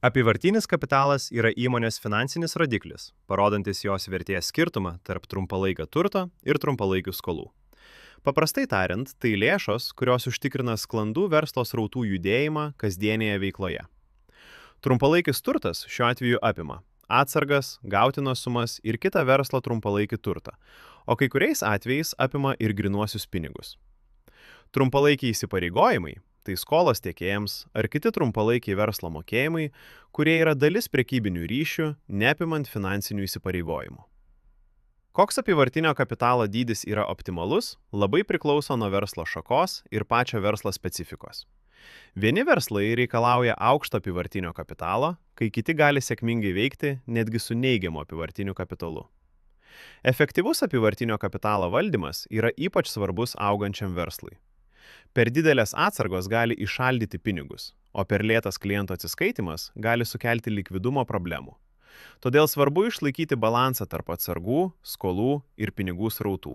Apyvartinis kapitalas yra įmonės finansinis rodiklis, parodantis jos vertės skirtumą tarp trumpalaikio turto ir trumpalaikių skolų. Paprastai tariant, tai lėšos, kurios užtikrina sklandų verslo srautų judėjimą kasdienėje veikloje. Trumpalaikis turtas šiuo atveju apima atsargas, gautinas sumas ir kitą verslo trumpalaikį turtą, o kai kuriais atvejais apima ir grynuosius pinigus. Trumpalaikiai įsipareigojimai – tai skolos tiekėjams ar kiti trumpalaikiai verslo mokėjimai, kurie yra dalis prekybinių ryšių, neapimant finansinių įsipareigojimų. Koks apyvartinio kapitalo dydis yra optimalus, labai priklauso nuo verslo šakos ir pačio verslo specifikos. Vieni verslai reikalauja aukšto apyvartinio kapitalo, kai kiti gali sėkmingai veikti netgi su neigiamu apyvartiniu kapitalu. Efektyvus apyvartinio kapitalo valdymas yra ypač svarbus augančiam verslui. Per didelės atsargos gali įšaldyti pinigus, o per lėtas klientų atsiskaitimas gali sukelti likvidumo problemų. Todėl svarbu išlaikyti balansą tarp atsargų, skolų ir pinigų srautų.